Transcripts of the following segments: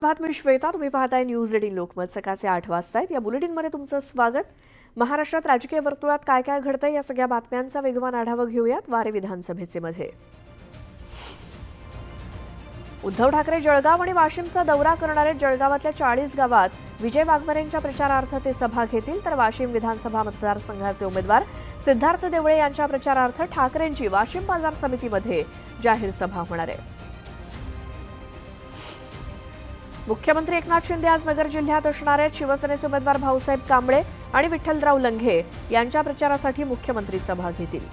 मी श्वेता, तुम्ही पाहताय न्यूज 18 लोकमत. सकाळचे 8 वाजता आहेत. या बुलेटिनमध्ये तुमचं स्वागत. महाराष्ट्रात राजकीय वर्तुळात काय काय घडतंय या सगळ्या बातम्यांचा वेगवान आढावा घेऊयात वारे विधानसभेचे मध्ये. उद्धव ठाकरे जळगाव आणि वाशिमचा दौरा करणार आहेत. जळगावातल्या 40 गावात विजय वाघमारेंच्या प्रचारार्थ ते सभा घेतील, तर वाशिम विधानसभा मतदारसंघाचे उमेदवार सिद्धार्थ देवळे यांच्या प्रचारार्थ ठाकरेंची वाशिम बाजार समितीमध्ये जाहीर सभा होणार आहे. मुख्यमंत्री एकनाथ शिंदे आज नगर जिल्ह्यात असणार आहेत. शिवसेनेचे उमेदवार भाऊसाहेब कांबळे आणि विठ्ठलराव लंघे यांच्या प्रचारासाठी मुख्यमंत्री सभा घेतील.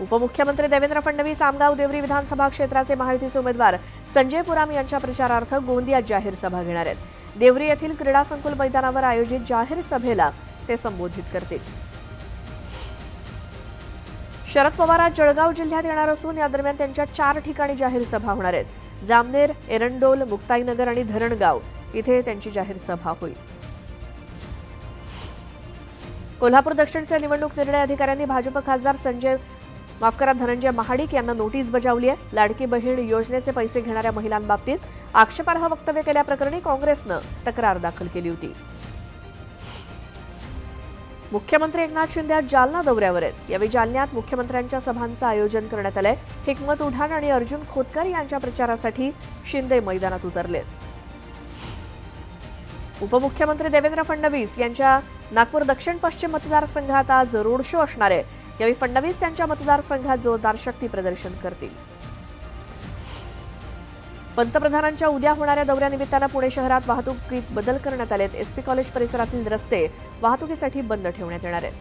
उपमुख्यमंत्री देवेंद्र फडणवीस आमगाव देवरी विधानसभा क्षेत्राचे महायुतीचे उमेदवार संजय पुराम यांच्या प्रचारार्थ गोंदियात जाहीर सभा घेणार आहेत. देवरी येथील क्रीडा संकुल मैदानावर आयोजित जाहीर सभेला ते संबोधित करतील. शरद पवार आज जळगाव जिल्ह्यात येणार असून या दरम्यान त्यांच्या 4 ठिकाणी जाहीर सभा होणार आहेत. जामनेर, एरंडोल, मुक्ताईनगर आणि धरणगाव इथे त्यांची जाहीर सभा होईल. कोल्हापूर दक्षिणचे निवडणूक निर्णय अधिकाऱ्यांनी भाजप खासदार धनंजय महाडिक यांना नोटीस बजावली आहे. लाडकी बहीण योजनेचे पैसे घेणाऱ्या महिलांबाबतीत आक्षेपार्ह वक्तव्य केल्याप्रकरणी काँग्रेसनं तक्रार दाखल केली होती. मुख्यमंत्री एकनाथ शिंदे आज जालना दौऱ्यावर आहेत. यावेळी जालन्यात मुख्यमंत्र्यांच्या सभांचं आयोजन करण्यात आलंय. हिकमत उढाण आणि अर्जुन खोतकर यांच्या प्रचारासाठी शिंदे मैदानात उतरलेत. उपमुख्यमंत्री देवेंद्र फडणवीस यांच्या नागपूर दक्षिण पश्चिम मतदारसंघात आज रोड शो असणार आहे. यावेळी फडणवीस त्यांच्या मतदारसंघात जोरदार शक्ती प्रदर्शन करतील. पंतप्रधानांच्या उद्या होणाऱ्या दौऱ्यानिमित्तानं पुणे शहरात वाहतुकीत बदल करण्यात आलेत. एसपी कॉलेज परिसरातील रस्ते वाहतुकीसाठी बंद ठेवण्यात येणार आहेत.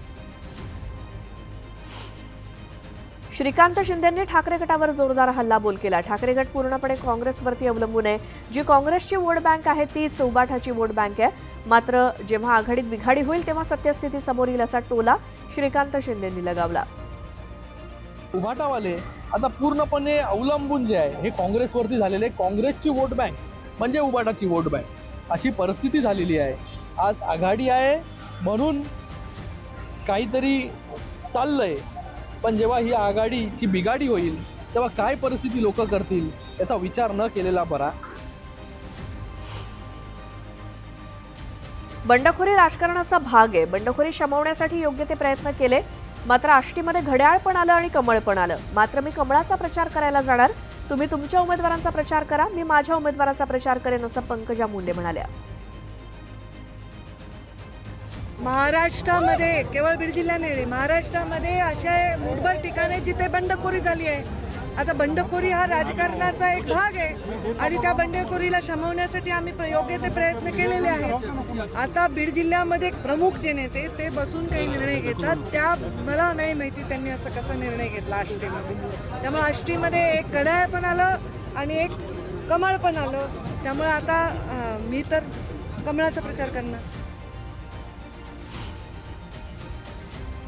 श्रीकांत शिंदेंनी ठाकरे गटावर जोरदार हल्लाबोल केला. ठाकरे गट पूर्णपणे काँग्रेसवरती अवलंबून आहे. जी काँग्रेसची वोट बँक आहे तीच उबाठाची वोट बँक आहे. मात्र जेव्हा आघाडीत बिघाडी होईल तेव्हा सत्यस्थिती समोर येईल असा टोला श्रीकांत शिंदेंनी लगावला. उभाटावाले आता पूर्णपणे अवलंबून जे आहे हे काँग्रेसवरती झालेले. काँग्रेसची वोट बँक म्हणजे उभाटाची वोट बँक अशी परिस्थिती झालेली आहे. आज आघाडी आहे म्हणून काहीतरी चाललंय, पण जेव्हा ही आघाडीची बिघाडी होईल तेव्हा काय परिस्थिती लोक करतील याचा विचार न केलेला बरा. बंडखोरी राजकारणाचा भाग आहे. बंडखोरी शमवण्यासाठी योग्य ते प्रयत्न केले, मात्र आष्टीमध्ये घड्याळ पण आलं आणि कमळ पण आलं. मात्र मी कमळाचा प्रचार करायला जाणार. तुम्ही तुमच्या उमेदवारांचा प्रचार करा, मी माझ्या उमेदवाराचा प्रचार करेन असं पंकजा मुंडे म्हणाल्या. महाराष्ट्रामध्ये केवळ बीड जिल्हा नाही, महाराष्ट्रामध्ये अशा मूठभर ठिकाणे जिथे बंडखोरी झाली आहे. आता बंडखोरी हा राजकारणाचा एक भाग आहे आणि त्या बंडखोरीला शमवण्यासाठी आम्ही योग्य ते प्रयत्न केलेले आहेत. आता बीड जिल्ह्यामध्ये प्रमुख जे नेते ते बसून काही निर्णय घेतात, त्या मला नाही माहिती त्यांनी असं कसा निर्णय घेतला आष्टीमध्ये. त्यामुळे आष्टीमध्ये एक घड्याळ पण आलं आणि एक कमळ पण आलं. त्यामुळे आता मी तर कमळाचा प्रचार करणार.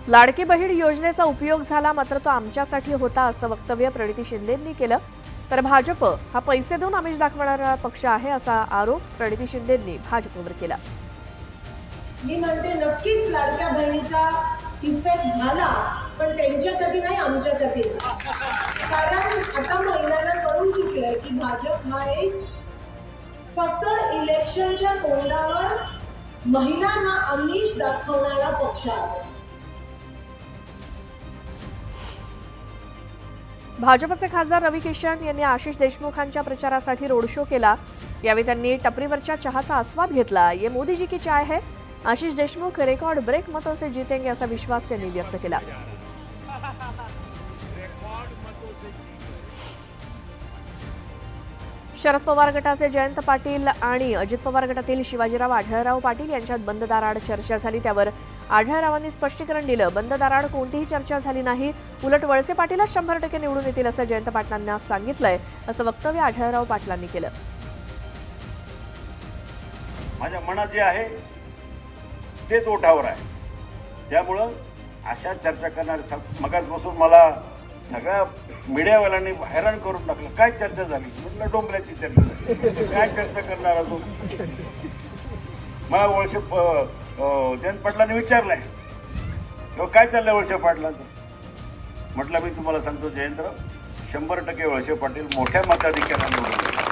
लाडकी बहीण योजनेचा उपयोग झाला, मात्र तो आमच्यासाठी होता असं वक्तव्य प्रणिती शिंदेंनी केलं. तर भाजप हा पैसे देऊन आमिष दाखवणारा पक्ष आहे असा आरोप प्रणिती शिंदेंनी भाजपवर केला. मी म्हणते नक्कीच लाडक्या बहिणीचा इफेक्ट झाला, पण त्यांच्यासाठी नाही, आमच्यासाठी. कारण आता महिन्याला कळून चुकलंय की भाजप हा एक फक्त इलेक्शनच्या तोंडावर महिलांना आमिष दाखवणारा पक्ष आहे. भाजपचे खासदार रवी किशन यांनी आशिष देशमुखांच्या प्रचारासाठी रोड शो केला. यावेळी त्यांनी टपरीवरच्या चहाचा आस्वाद घेतला. ये मोदी जी की चाय है, आशिष देशमुख रेकॉर्ड ब्रेक मतों से जीतेंगे असा विश्वास त्यांनी व्यक्त केला. शरद पवार गटाचे जयंत पाटील आणि अजित पवार गटातील शिवाजीराव आढळराव पाटील यांच्यात बंद दाराआड चर्चा झाली. त्यावर आढळरावांनी स्पष्टीकरण दिलं. बंद दाराआड कोणतीही चर्चा झाली नाही, उलट वळसे पाटीलच 100% निवडून येतील असं जयंत पाटलांना सांगितलंय असं वक्तव्य आढळराव पाटलांनी केलं. माझ्या मनात जे आहे तेच ओठावर आहे. त्यामुळं अशा चर्चा करणारे मगाच बसून मला सगळ्या मीडियावाल्यांनी हैराण करून टाकलं. काय चर्चा झाली म्हटलं, डोंबऱ्याची चर्चा झाली. काय चर्चा करणार अजून. मला वळसे जयंत पाटलांनी विचारलंय काय चाललंय वळसे पाटलांचं. म्हटलं मी तुम्हाला सांगतो जयंतराव, 100% वळसे पाटील मोठ्या मताधिक्याने निवडून येतील.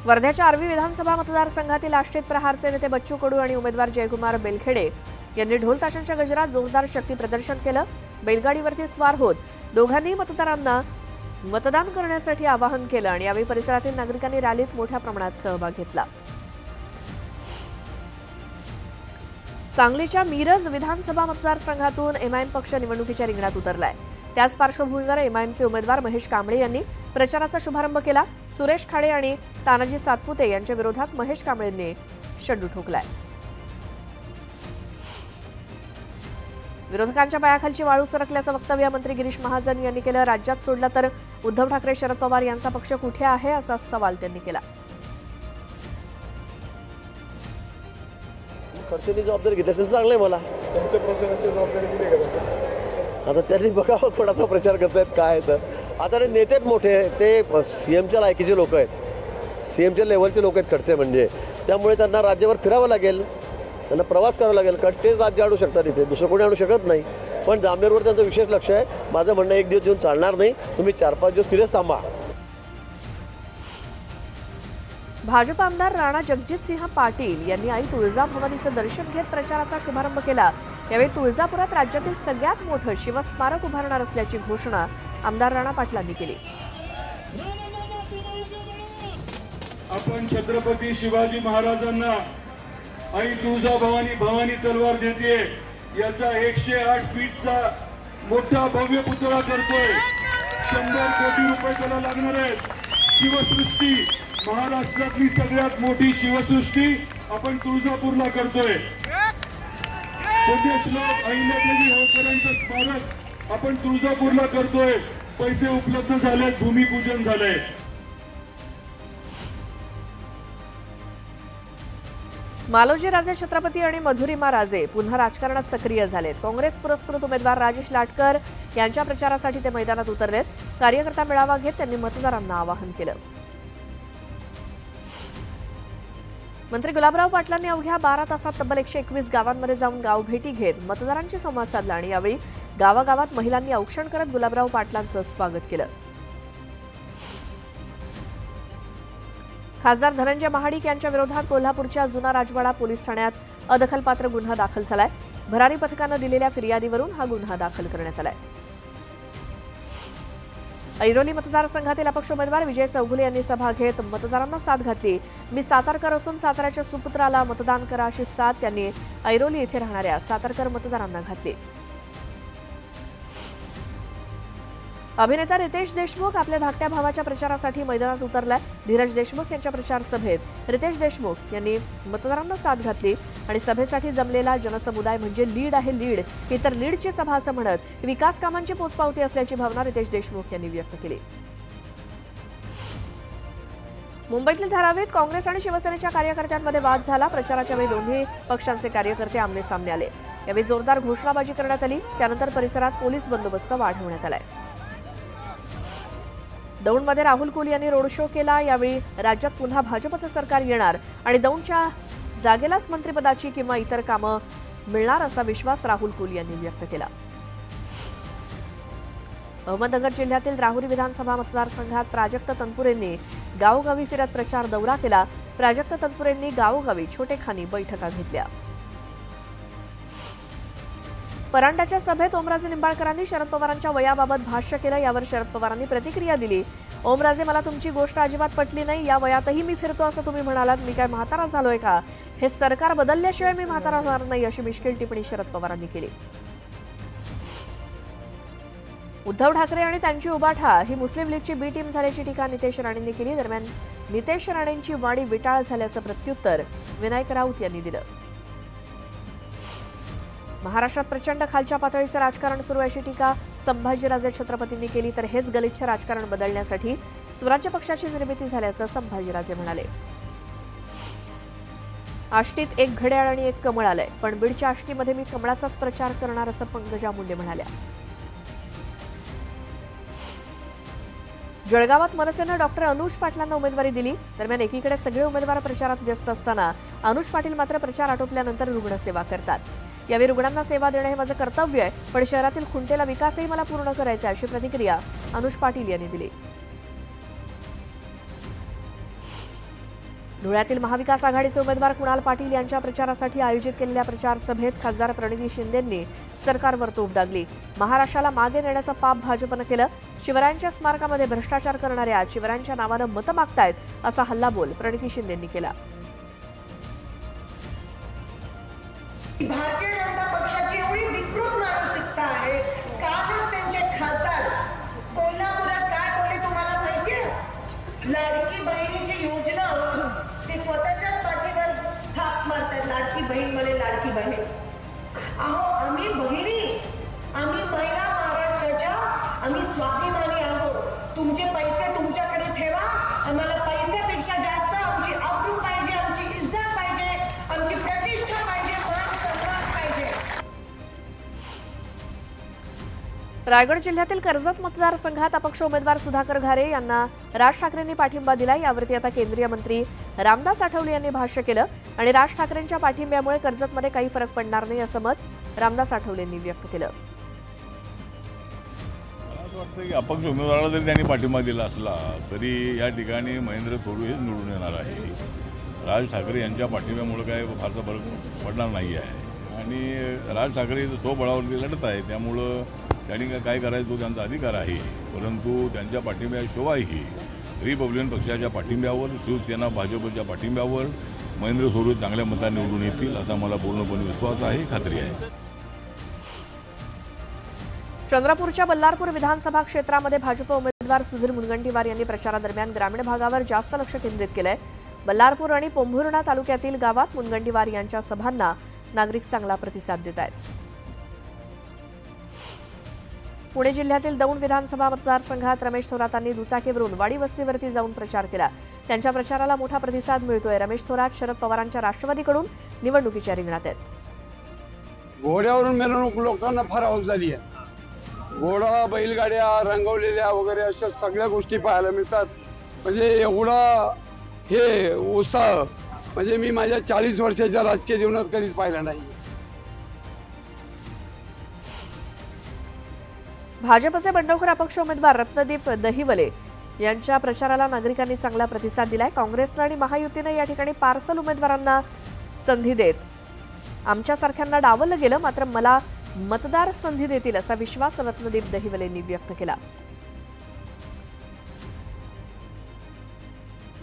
वर्ध्याच्या आर्वी विधानसभा मतदारसंघातील आष्टीत प्रहारचे नेते बच्चू कडू आणि उमेदवार जयकुमार बेलखेडे यांनी ढोल ताशांच्या गजरात जोरदार शक्ती प्रदर्शन केलं. बैलगाडीवरती स्वार होत दोघांनी मतदारांना मतदान करण्यासाठी आवाहन केलं आणि यावेळी परिसरातील नागरिकांनी रॅलीत मोठ्या प्रमाणात सहभाग घेतला. सांगलीच्या मिरज विधानसभा मतदारसंघातून एमआयएम पक्ष निवडणुकीच्या रिंगणात उतरलाय. त्याच पार्श्वभूमीवर एमआयएमचे उमेदवार महेश कांबळे यांनी प्रचाराचा शुभारंभ केला. सुरेश खाडे आणि तानाजी सातपुते यांच्या विरोधात महेश कांबळेंनी शड्डू ठोकलाय. विरोधकांच्या पायाखालची वाळू सरकल्याचं वक्तव्य मंत्री गिरीश महाजन यांनी केलं. राज्यात सोडलं तर उद्धव ठाकरे शरद पवार यांचा पक्ष कुठे आहे असा सवाल त्यांनी केला. खडसेंनी जबाबदारी घेतली असेल चांगलं आहे मला. त्यांच्या प्रचाराची जबाबदारी कुठे घेतात? आता त्यांनी बघावं कोणाचा प्रचार करतायत काय तर. आता ते नेतेच मोठे ते CMच्या लायकीचे लोक आहेत, CMच्या लेवलचे लोक आहेत खडसे म्हणजे. त्यामुळे त्यांना राज्यावर फिरावं लागेल, त्यांना प्रवास करावा लागेल, कारण तेच राज्य आणू शकतात इथे, दुसरं कोणी आणू शकत नाही. पण जामनेरवर त्यांचं विशेष लक्ष आहे. माझं म्हणणं एक दिवस येऊन चालणार नाही, तुम्ही 4-5 दिवस तिथेच थांबा. भाजप आमदार राणा जगजितसिंह पाटील यांनी आई तुळजाभवानीचं दर्शन घेत प्रचाराचा शुभारंभ केला. यावेळी तुळजापुरात राज्यातील सगळ्यात मोठं शिवस्मारक उभारणार असल्याची घोषणा आमदार राणा पाटलांनी केली. आपण छत्रपती शिवाजी महाराजांना आई तुळजाभवानी भवानी तलवार देते याचा 108 फीटचा मोठा भव्य पुतळा करतोय. 100 कोटी रुपये त्याला लागणार आहेत. शिवसृष्टी, महाराष्ट्रातली सगळ्यात मोठी शिवसृष्टी आपण तुळजापूरला करतोय. पुण्यश्लोक अहिल्यादेवी होळकरांचं स्मारक आपण तुळजापूरला करतोय. पैसे उपलब्ध झालेत, भूमिपूजन झालंय. मालोजी राजे छत्रपती आणि मधुरिमा राजे पुन्हा राजकारणात सक्रिय झालेत. काँग्रेस पुरस्कृत उमेदवार राजेश लाटकर यांच्या प्रचारासाठी ते मैदानात उतरलेत. कार्यकर्ता मेळावा घेत त्यांनी मतदारांना आवाहन केलं. मंत्री गुलाबराव पाटलांनी अवघ्या 12 तासात तब्बल 121 गावांमध्ये जाऊन गावभेटी घेत मतदारांशी संवाद साधला आणि यावेळी गावागावात महिलांनी औक्षण करत गुलाबराव पाटलांचं स्वागत केलं. खासदार धनंजय महाडिक यांच्या विरोधात कोल्हापूरच्या जुना राजवाडा पोलीस ठाण्यात अदखलपात्र गुन्हा दाखल झालाय. भरारी पथकानं दिलेल्या फिर्यादीवरून हा गुन्हा दाखल करण्यात आलाय. ऐरोली मतदारसंघातील अपक्ष उमेदवार विजय चौगुले यांनी सभा घेत मतदारांना साथ घातली. मी सातारकर असून साताऱ्याच्या सुपुत्राला मतदान करा अशी साथ त्यांनी ऐरोली येथे राहणाऱ्या सातारकर मतदारांना घातली. अभिनेता रितेश देशमुख आपल्या धाकट्या भावाच्या प्रचारासाठी मैदानात उतरलाय. धीरज देशमुख यांच्या प्रचार सभेत रितेश देशमुख यांनी मतदारांना साथ घातली आणि सभेसाठी जमलेला जनसमुदाय म्हणजे लीड आहे लीड, ही तर लीडची सभा असं म्हणत विकास कामांची पोचपावती असल्याची भावना रितेश देशमुख यांनी व्यक्त केली. मुंबईतील धारावीत काँग्रेस आणि शिवसेनेच्या कार्यकर्त्यांमध्ये वाद झाला. प्रचाराच्या वेळी दोन्ही पक्षांचे कार्यकर्ते आमने सामने आले. यावेळी जोरदार घोषणाबाजी करण्यात आली. त्यानंतर परिसरात पोलीस बंदोबस्त वाढवण्यात आलाय. दौंडमध्ये राहुल कुल यांनी रोड शो केला. यावेळी राज्यात पुन्हा भाजपचं सरकार येणार आणि दौंडच्या जागेलाच मंत्रिपदाची किंवा इतर कामं मिळणार असा विश्वास राहुल कुल यांनी व्यक्त केला. अहमदनगर जिल्ह्यातील राहुरी विधानसभा मतदारसंघात प्राजक्त तनपुरेंनी गावोगावी फिरत प्रचार दौरा केला. प्राजक्त तनपुरेंनी गावोगावी छोटेखानी बैठका घेतल्या. परांड्याच्या सभेत ओमराजे निंबाळकरांनी शरद पवारांच्या वयाबाबत भाष्य केलं. यावर शरद पवारांनी प्रतिक्रिया दिली. ओमराजे, मला तुमची गोष्ट अजिबात पटली नाही. या वयातही मी फिरतो असं तुम्ही म्हणालात. मी काय म्हातारा झालोय का? हे सरकार बदलल्याशिवाय मी म्हातारा होणार नाही अशी मिश्किल टिप्पणी शरद पवारांनी केली. उद्धव ठाकरे आणि त्यांची उबाठा ही मुस्लिम लीगची बी टीम झाल्याची टीका नितेश राणेंनी केली. दरम्यान नितेश राणेंची वाणी विटाळ झाल्याचं प्रत्युत्तर विनायक राऊत यांनी दिलं. महाराष्ट्रात प्रचंड खालच्या पातळीचं राजकारण सुरू आहे अशी टीका संभाजीराजे छत्रपतींनी केली. तर हेच गलिच्छ राजकारण बदलण्यासाठी स्वराज्य पक्षाची निर्मिती झाल्याचं संभाजीराजे म्हणाले. आष्टीत एक घड्याळ आणि एक कमळ आलंय, पण बीडच्या आष्टीमध्ये मी कमळाचाच प्रचार करणार असं पंकजा मुंडे म्हणाल्या. जळगावात मनसेनं डॉक्टर अनुष पाटलांना उमेदवारी दिली. दरम्यान एकीकडे सगळे उमेदवार प्रचारात व्यस्त असताना अनुष पाटील मात्र प्रचार आटोपल्यानंतर रुग्णसेवा करतात. यावेळी रुग्णांना सेवा देणं हे माझं कर्तव्य आहे, पण शहरातील खुंटेला विकासही मला पूर्ण करायचा आहे, अशी प्रतिक्रिया अनुज पाटील यांनी दिली. धुळ्यातील महाविकास आघाडीचे उमेदवार कुणाल पाटील यांच्या प्रचारासाठी आयोजित केलेल्या प्रचार सभेत खासदार प्रणिती शिंदेंनी सरकारवर तोफ डागली. महाराष्ट्राला मागे नेण्याचं पाप भाजपनं केलं. शिवरायांच्या स्मारकामध्ये भ्रष्टाचार करणारे आज शिवरायांच्या नावानं मतं मागतायत, असा हल्लाबोल प्रणिती शिंदेंनी केला. भारतीय जनता पक्षाची एवढी विकृत मानसिकता आहे. कालच त्यांचे खासदार कोल्हापुरात काय बोलले तुम्हाला माहितीये? लाडकी बहिणीची योजना ती स्वतःच्याच पाठीवर थाप मारतात. लाडकी बहीण म्हणे लाडकी बहीण. अहो आम्ही बहिणी, आम्ही महिला महाराष्ट्राच्या, आम्ही स्वाभिमानी आहोत. तुमचे पैसे तुमच्याकडे ठेवा. आम्हाला पैशापेक्षा जास्त आमची अब्रू पाहिजे, आमची इज्जत पाहिजे, आमची प्रतिष्ठा पाहिजे, मान सन्मान पाहिजे. रायगड जिल्ह्यातील कर्जत मतदारसंघात अपक्ष उमेदवार सुधाकर घारे यांना राज ठाकरेंनी पाठिंबा दिला. यावरती आता केंद्रीय मंत्री रामदास आठवले यांनी भाष्य केलं आणि राज ठाकरेंच्या पाठिंब्यामुळे कर्जतमध्ये काही फरक पडणार नाही असं मत रामदास आठवले यांनी व्यक्त केलं. मला असं वाटतं की अपक्ष उमेदवाराला जरी त्यांनी पाठिंबा दिला असला तरी या ठिकाणी महेंद्र थोडू हेच निवडून येणार आहे. राज ठाकरे यांच्या पाठिंब्यामुळे काय फारसा फरक पडणार नाही आहे आणि राज ठाकरे स्वबळावरती लढत आहे, त्यामुळं त्यांनी काय करायचं तो त्यांचा अधिकार आहे. परंतु त्यांच्या पाठिंब्याशिवायही रिपब्लिकन पक्षाच्या पाठिंब्यावर, शिवसेना भाजपच्या पाठिंब्यावर महेंद्र थोरू चांगल्या मताने निवडून येतील असा मला पूर्णपणे विश्वास आहे, खात्री आहे. चंद्रपूरच्या बल्लारपूर विधानसभा क्षेत्रामध्ये भाजप उमेदवार सुधीर मुनगंटीवार यांनी प्रचारादरम्यान ग्रामीण भागावर जास्त लक्ष केंद्रित केलंय. बल्लारपूर आणि पोंभुर्णा तालुक्यातील गावात मुनगंटीवार यांच्या सभांना नागरिक चांगला प्रतिसाद देत आहेत. पुणे जिल्ह्यातील दौंड विधानसभा मतदारसंघात रमेश थोरातांनी दुचाकीवरून वाडी वस्तीवरती जाऊन प्रचार केला. त्यांच्या प्रचाराला मोठा प्रतिसाद मिळतोय. रमेश थोरात शरद पवारांच्या राष्ट्रवादीकडून निवडणुकीच्या रिंगणात आहेत. घोड्यावरून मिरवणूक लोकांना फार हौस झाली आहे. घोडा, बैलगाड्या रंगवलेल्या वगैरे अशा सगळ्या गोष्टी पाहायला मिळतात. म्हणजे एवढा हे उत्साह म्हणजे मी माझ्या 40 वर्षाच्या राजकीय जीवनात कधीच पाहिला नाही. भाजपचे बंडखोर अपक्ष उमेदवार रत्नदीप दहिवले यांच्या प्रचाराला नागरिकांनी चांगला प्रतिसाद दिलाय. काँग्रेसनं आणि महायुतीनं या ठिकाणी पार्सल उमेदवारांना संधी देत आमच्यासारख्यांना डावललं गेलं, मात्र मला मतदार संधी देतील असा विश्वास रत्नदीप दहिवलेंनी व्यक्त केला.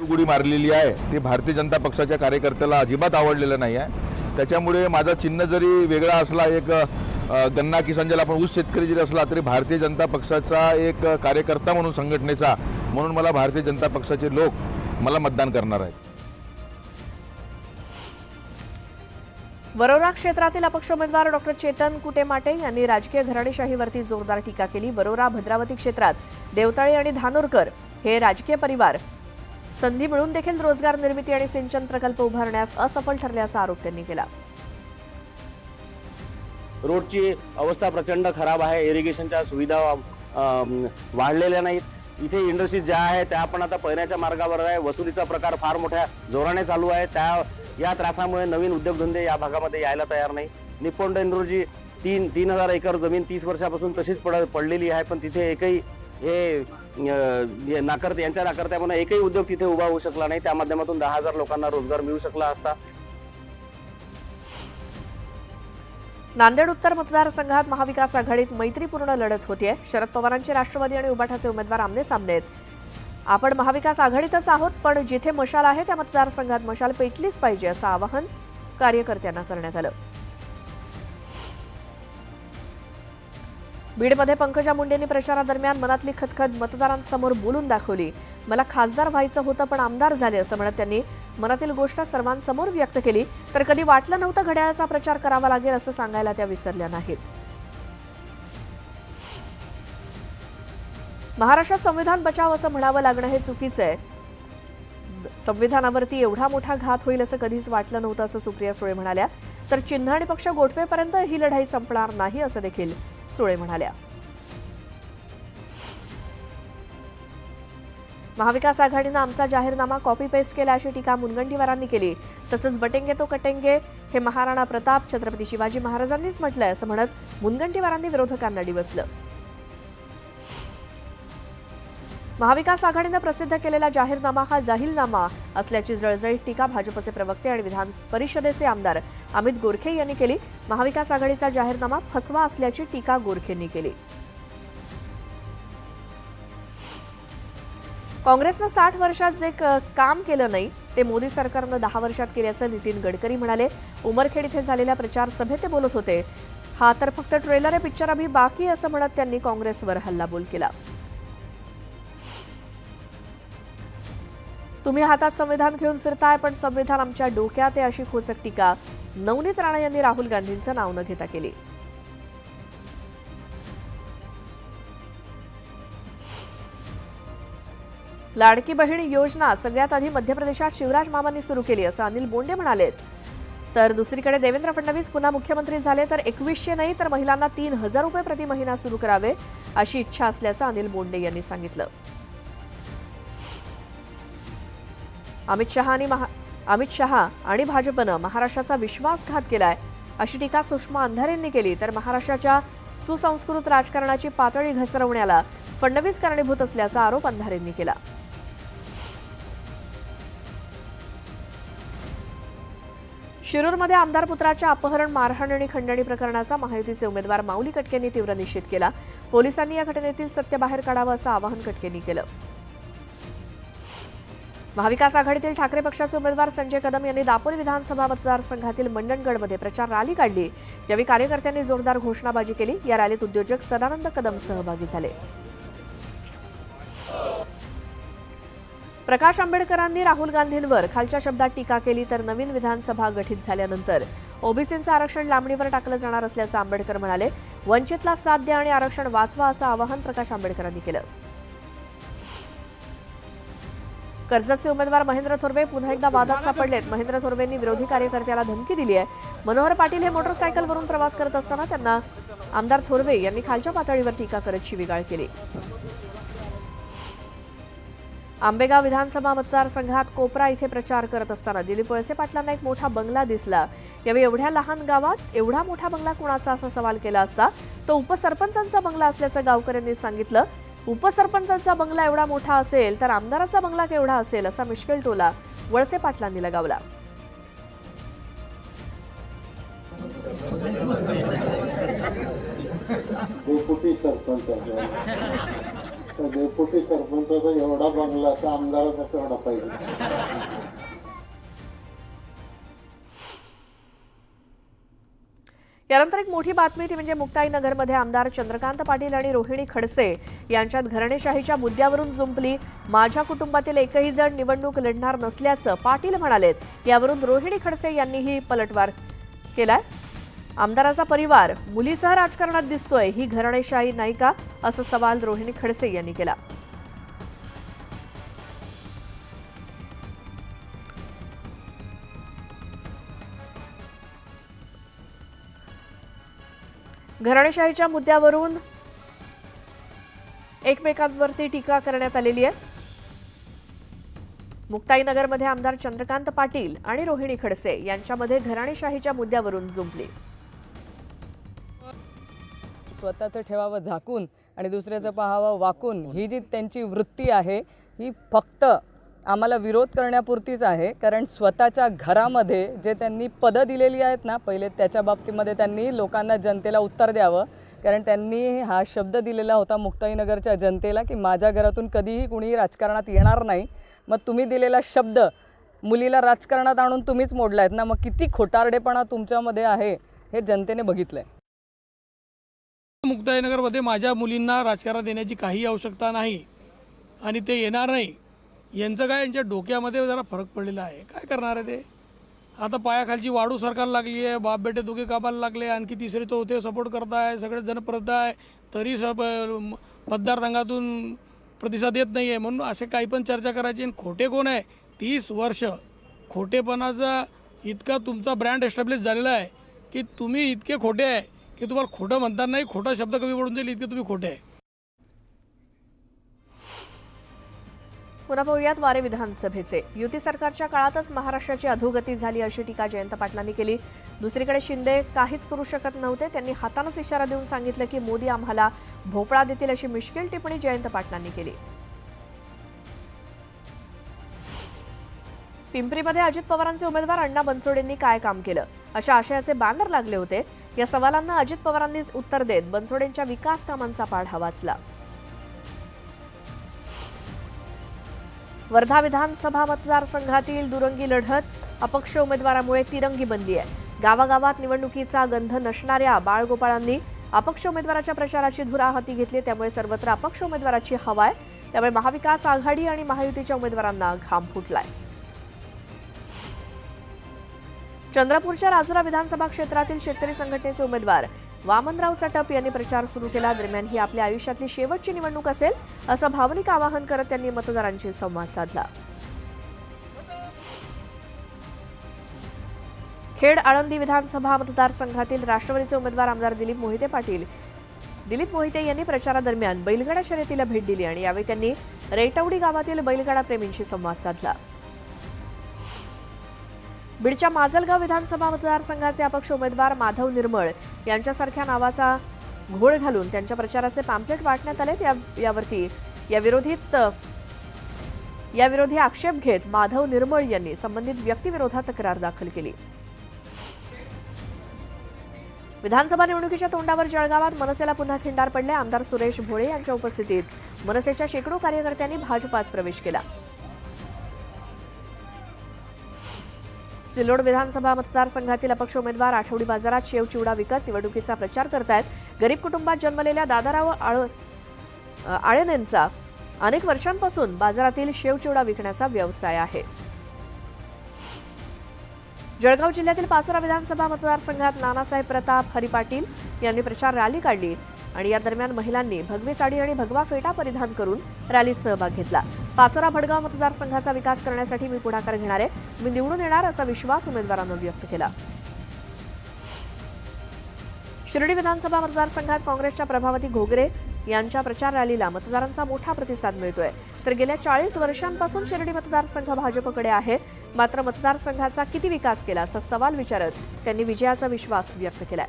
गुढी मारलेली आहे ती भारतीय जनता पक्षाच्या कार्यकर्त्याला अजिबात आवडलेलं नाही आहे. त्याच्यामुळे माझा चिन्ह जरी वेगळा असला, एक गन्ना किसान ज्याला आपण ऊस शेतकरी जरी असला तरी भारतीय जनता पक्षाचा एक कार्यकर्ता म्हणून, संघटनेचा म्हणून मला भारतीय जनता पक्षाचे लोक मला मतदान करणार आहेत. वरोरा क्षेत्रातील अपक्ष उमेदवार डॉक्टर चेतन कुटेमाटे यांनी राजकीय घराणेशाहीवरती जोरदार टीका केली. वरोरा भद्रावती क्षेत्रात देवताळे आणि धानोरकर हे राजकीय परिवार संधी मिळून देखील रोजगार निर्मिती आणि सिंचन प्रकल्प उभारण्यास असफल ठरल्याचा आरोप त्यांनी केला. रोडची अवस्था प्रचंड खराब आहे. इरिगेशनच्या सुविधा वाढलेल्या नाहीत. इथे इंडस्ट्रीज ज्या आहेत त्या पण आता पहिल्याच्या मार्गावर आहे. वसुलीचा प्रकार फार मोठ्या जोराने चालू आहे. या त्रासामुळे नवीन उद्योगधंदे या भागामध्ये यायला तयार नाही. निप्पॉन डेंड्रोची 3,000 एकर जमीन 30 वर्षापासून तशीच पडलेली आहे, पण तिथे एकही यांच्या नाकारत्यामुळे एकही उद्योग तिथे उभा होऊ शकला नाही. त्या माध्यमातून 10,000 लोकांना रोजगार मिळू शकला असता. नांदेड उत्तर मतदारसंघात महाविकास आघाडीत मैत्रीपूर्ण लढत होतीये. शरद पवारांचे राष्ट्रवादी आणि उबाठाचे उमेदवार आमने सामने आहेत. आपण महाविकास आघाडीतच आहोत, पण जिथे मशाल आहे त्या मतदारसंघात मशाल पेटलीच पाहिजे असं आवाहन कार्यकर्त्यांना करण्यात आलं. बीडमध्ये पंकजा मुंडेंनी प्रचारादरम्यान मनातली खतखत मतदारांसमोर बोलून दाखवली. मला खासदार व्हायचं होतं पण आमदार झाले असं म्हणत त्यांनी मनातील गोष्ट सर्वांसमोर व्यक्त केली. तर कधी वाटलं नव्हतं घड्याळाचा प्रचार करावा लागेल असं सांगायला त्या विसरल्या नाहीत. महाराष्ट्रात संविधान बचाव असं म्हणावं लागणं हे चुकीचं आहे. संविधानावरती एवढा मोठा घात होईल असं कधीच वाटलं नव्हतं असं सुप्रिया सुळे म्हणाल्या. तर चिन्ह आणि पक्ष गोठवेपर्यंत ही लढाई संपणार नाही असं देखील सुळे म्हणाल्या. महाविकास आघाडीनं आमचा जाहीरनामा कॉपी पेस्ट केला अशी टीका मुनगंटीवारांनी केली. तसंच बटेंगे तो कटेंगे हे महाराणा प्रताप छत्रपती शिवाजी महाराजांनीच म्हटलंय असं म्हणत मुनगंटीवारांनी विरोधकांना डिवचलं. महाविकास आघाडीनं प्रसिद्ध केलेला जाहीरनामा हा जाहीरनामा असल्याची जळजळीत टीका भाजपचे प्रवक्ते आणि विधान परिषदेचे आमदार अमित गोरखे यांनी केली. महाविकास आघाडीचा जाहीरनामा फसवा असल्याची टीका गोरखेंनी केली. काँग्रेसनं 60 वर्षात जे काम केलं नाही ते मोदी सरकारनं 10 वर्षात केल्याचं नितीन गडकरी म्हणाले. उमरखेड इथे झालेल्या प्रचार सभेत ते बोलत होते. हा तर फक्त ट्रेलर आहे, पिक्चर अभी बाकी असं म्हणत त्यांनी काँग्रेसवर हल्लाबोल केला. तुम्ही हातात संविधान घेऊन फिरताय पण संविधान आमच्या डोक्यात आहे अशी खोचक टीका नवनीत राणा यांनी राहुल गांधींचं नाव न घेता केली. लाडकी बहीण योजना सगळ्यात आधी मध्य प्रदेशात शिवराज मामांनी सुरू केली असं अनिल बोंडे म्हणालेत. तर दुसरीकडे देवेंद्र फडणवीस पुन्हा मुख्यमंत्री झाले तर 2100 नाही तर महिलांना 3000 रुपये प्रति महिना सुरू करावे अशी इच्छा असल्याचं अनिल बोंडे यांनी सांगितलं. अमित शहा आणि भाजपनं महाराष्ट्राचा विश्वासघात केलाय अशी टीका सुषमा अंधारेंनी केली. तर महाराष्ट्राच्या सुसंस्कृत राजकारणाची पातळी घसरवण्याला फडणवीस कारणीभूत असल्याचा आरोप अंधारेंनी केला. शिरूरमध्ये आमदार पुत्राच्या अपहरण, मारहाण आणि खंडणी प्रकरणाचा महायुतीचे उमेदवार माऊली कटकेंनी तीव्र निषेध केला. पोलिसांनी या घटनेतील सत्य बाहेर काढावं असं आवाहन कटकेंनी केलं. महाविकास आघाडीतील ठाकरे पक्षाचे उमेदवार संजय कदम यांनी दापोली विधानसभा मतदारसंघातील मंडणगडमध्ये प्रचार रॅली काढली. यावेळी कार्यकर्त्यांनी जोरदार घोषणाबाजी केली. या रॅलीत उद्योजक सदानंद कदम सहभागी झाले. प्रकाश आंबेडकरांनी राहुल गांधींवर खालच्या शब्दात टीका केली. तर नवीन विधानसभा गठीत झाल्यानंतर ओबीसींचं आरक्षण लांबणीवर टाकलं जाणार असल्याचं आंबेडकर म्हणाले. वंचितला साथ द्या आणि आरक्षण वाचवा असं आवाहन प्रकाश आंबेडकरांनी केलं. कर्जतचे उमेदवार महेंद्र थोरवे पुन्हा एकदा वादात सापडलेत. महेंद्र थोरवेंनी विरोधी कार्यकर्त्याला धमकी दिली आहे. मनोहर पाटील हे मोटरसायकलवरून प्रवास करत असताना त्यांना आमदार थोरवे यांनी खालच्या पातळीवर टीका करत शिवीगाळ केली. आंबेगाव विधानसभा मतदारसंघात कोपरा इथे प्रचार करत असताना दिलीप वळसे पाटलांना एक मोठा बंगला दिसला. यावेळी एवढ्या लहान गावात एवढा मोठा बंगला कुणाचा असा सवाल केला असता तो उपसरपंचांचा बंगला असल्याचं गावकऱ्यांनी सांगितलं. उपसरपंचांचा बंगला एवढा मोठा असेल तर आमदाराचा बंगला केवढा असेल असा मिश्किल टोला वळसे पाटलांनी लगावला. डेप्युटी सरपंचाचा एवढा बंगला तर आमदाराचा केवढा पाहिजे. यानंतर एक मोठी बातमी ती म्हणजे मुक्ताईनगरमध्ये आमदार चंद्रकांत पाटील आणि रोहिणी खडसे यांच्यात घराणेशाहीच्या मुद्द्यावरून जुंपली. माझ्या कुटुंबातील एकही जण निवडणूक लढणार नसल्याचं पाटील म्हणालेत. यावरून रोहिणी खडसे यांनीही पलटवार केलाय. आमदाराचा परिवार मुलीसह राजकारणात दिसतोय, ही घराणेशाही नाही का असा सवाल रोहिणी खडसे यांनी केला. घराणेशाहीच्या मुद्द्यावरून एकमेकांवरती टीका करण्यात आलेली आहे. मुक्ताईनगरमध्ये आमदार चंद्रकांत पाटील आणि रोहिणी खडसे यांच्यामध्ये घराणेशाहीच्या मुद्द्यावरून जुंपली. स्वतःचं ठेवावं झाकून आणि दुसऱ्याचं पाहावं वाकून ही जी त्यांची वृत्ती आहे ही फक्त आम्हाला विरोध करण्यापुरतीच आहे. कारण स्वतःच्या घरामध्ये जे त्यांनी पदं दिलेली आहेत ना, पहिले त्याच्या बाबतीमध्ये त्यांनी लोकांना जनतेला उत्तर द्यावं. कारण त्यांनी हा शब्द दिलेला होता मुक्ताईनगरच्या जनतेला की माझ्या घरातून कधीही कुणी राजकारणात येणार नाही. मग तुम्ही दिलेला शब्द मुलीला राजकारणात आणून तुम्हीच मोडला आहेत ना, मग किती खोटारडेपणा तुमच्यामध्ये आहे हे जनतेने बघितलं आहे. मुक्ताईनगरमध्ये माझ्या मुलींना राजकारणात येण्याची काही आवश्यकता नाही आणि ते येणार नाही. यांचं काय, यांच्या डोक्यामध्ये जरा फरक पडलेला आहे. काय करणार आहे ते? आता पायाखालची वाढू सरकारला लागली आहे, बाप बेटे दोघे कामाला लागले, आणखी तिसरे तो ते सपोर्ट करत आहे, सगळे जण परत आहे, तरी मतदारसंघातून प्रतिसाद येत नाही आहे. म्हणून असे काही पण चर्चा करायची. आणि खोटे कोण आहे? 30 वर्ष खोटेपणाचा इतका तुमचा ब्रँड एस्टॅब्लिश झालेला आहे की तुम्ही इतके खोटे आहे की तुम्हाला खोटं म्हणता नाही, खोटा शब्द कमी पडून जाईल इतके तुम्ही खोटे आहे. पुन्हा पाहूयात वारे विधानसभेचे. युती सरकारच्या काळातच महाराष्ट्राची अधोगती झाली अशी टीका जयंत पाटलांनी केली. दुसरीकडे शिंदे काहीच करू शकत नव्हते. त्यांनी हातानंच इशारा देऊन सांगितलं की मोदी आम्हाला भोपळा देतील अशी मिश्किल टिप्पणी जयंत पाटलांनी केली. पिंपरीमध्ये अजित पवारांचे उमेदवार अण्णा बनसोडेंनी काय काम केलं अशा आशयाचे बॅनर लागले होते. या सवालांना अजित पवारांनीच उत्तर देत बनसोडेंच्या विकास कामांचा पाढा वाचला. वर्धा विधानसभा मतदारसंघातील दुरंगी लढत. अपक्ष उमेदवारामुळे तिरंगी बनली आहे. गावागावात निवडणुकीचा गंध नसणाऱ्या बाळगोपाळांनी अपक्ष उमेदवाराच्या प्रचाराची धुरा हाती घेतली. त्यामुळे सर्वत्र अपक्ष उमेदवाराची हवा आहे. त्यामुळे महाविकास आघाडी आणि महायुतीच्या उमेदवारांना घाम फुटलाय. चंद्रपूरच्या राजुरा विधानसभा क्षेत्रातील शेतकरी संघटनेचे उमेदवार वामनराव चटप यांनी प्रचार सुरू केला. दरम्यान ही आपल्या आयुष्यातली शेवटची निवडणूक असेल असं भावनिक आवाहन करत त्यांनी मतदारांशी संवाद साधला. खेड आळंदी विधानसभा मतदारसंघातील राष्ट्रवादीचे उमेदवार आमदार दिलीप मोहिते यांनी प्रचारादरम्यान बैलगाडा शर्यतीला भेट दिली आणि यावेळी त्यांनी रेटवडी गावातील बैलगाडा प्रेमींशी संवाद साधला. बीडच्या माजलगाव विधानसभा मतदारसंघाचे अपक्ष उमेदवार माधव निर्मळ यांच्यासारख्या नावाचा घोळ घालून त्यांच्या प्रचाराचे पॅम्पलेट वाटण्यात आले. याविरोधी आक्षेप घेत माधव निर्मळ यांनी संबंधित व्यक्तीविरोधात तक्रार दाखल केली. विधानसभा निवडणुकीच्या तोंडावर जळगावात मनसेला पुन्हा खिंडार पडले. आमदार सुरेश भोळे यांच्या उपस्थितीत मनसेच्या शेकडो कार्यकर्त्यांनी भाजपात प्रवेश केला. सिल्लोड विधानसभा मतदारसंघातील अपक्ष उमेदवार आठवडी बाजारात शेव चिवडा विकत निवडणुकीचा प्रचार करतायत. गरीब कुटुंबात जन्मलेल्या दादाराव आळेनेंचा अनेक वर्षांपासून बाजारातील शेव चिवडा विकण्याचा व्यवसाय आहे. जळगाव जिल्ह्यातील पाचोरा विधानसभा मतदारसंघात नानासाहेब प्रताप हरी पाटील यांनी प्रचार रॅली काढली आणि या दरम्यान महिलांनी भगवी साडी आणि भगवा फेटा परिधान करून रॅलीत सहभाग घेतला. पाचोरा भडगाव मतदारसंघाचा विकास करण्यासाठी मी पुढाकार घेणार आहे. मी निवडून येणार असा विश्वास उमेदवारांनी व्यक्त केला. शिर्डी विधानसभा मतदारसंघात काँग्रेसच्या प्रभावती घोगरे यांच्या प्रचार रॅलीला मतदारांचा मोठा प्रतिसाद मिळतोय. तर गेल्या 40 वर्षांपासून शिर्डी मतदारसंघ भाजपकडे आहे. मात्र मतदारसंघाचा किती विकास केला असा सवाल विचारत त्यांनी विजयाचा विश्वास व्यक्त केलाय.